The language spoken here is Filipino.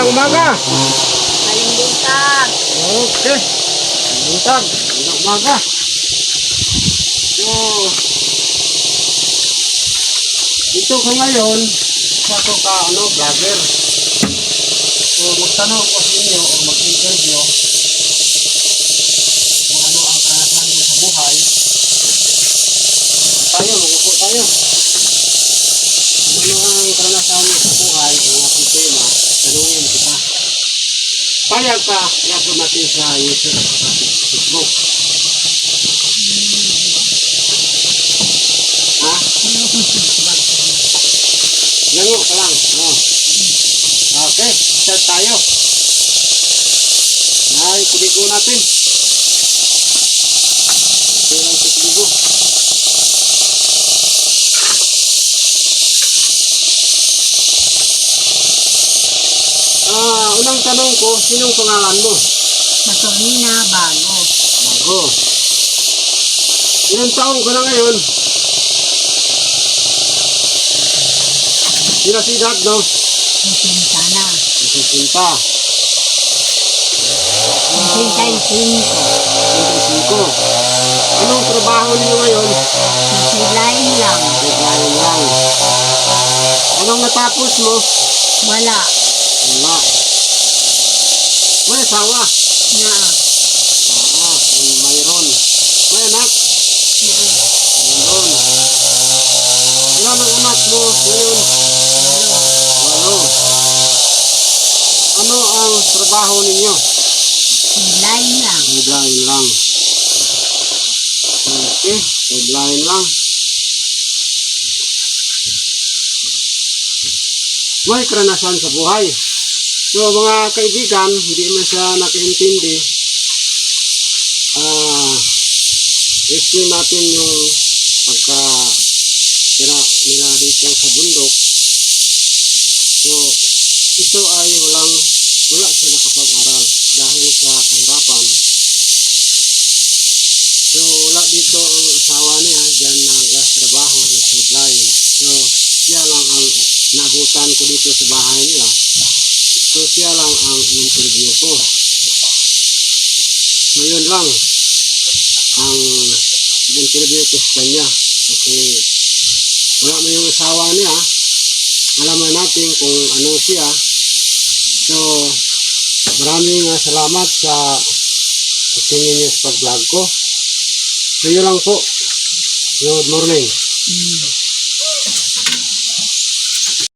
Magandang umaga. Maling buntag. Okay. Buntag. Magandang umaga. So, dito ko ngayon, isa ko ka, vlogger. So, magtanong ko sa inyo o mag-interview kung ano ang karanasan nyo sa buhay. Magupo tayo. Ano ang karanasan nyo sa buhay, ang ating tema, tanungin kita. Payag ka, i-upload natin sa YouTube at sa Facebook. Ha? Lango ka lang. Oh. Okay, start tayo. Ay, kuligo natin. Ito lang sa kuligo. Unang tanong ko, sinong pangalan mo? Maturina Bago. Bago. Ilang taong ka na ngayon? Sinasidad, no? Masinta na. Nasisinta. 35. 25. Anong trabaho niyo ngayon? Nasilain lang. Naglayan lang. Anong natapos mo? Wala. Wala. May asawa? Na. Mayroon. May anak? Mayroon. Ilan ang anak mo ngayon? Walo. Ano ang trabaho ninyo? Silain lang. Naglayan lang. Okay, naglayan lang. May karanasan sa buhay. So mga kaibigan, hindi man siya nakaintindi. Explain natin yung pagka-tira nila dito sa bundok. So ito ay wala siya nakapag-aral dahil sa kahirapan. So wala dito ang asawa niya, dyan nagtrabaho, nagsilayan. So siya lang ang naabutan ko dito sa bahay nila. So siya lang ang interview ko. So yun lang ang interview ko sa kanya. Kasi wala mo yung asawa niya. Alaman natin kung ano siya. So maraming salamat sa tingin niyo sa pag-vlog ko. So yun lang po. Good morning.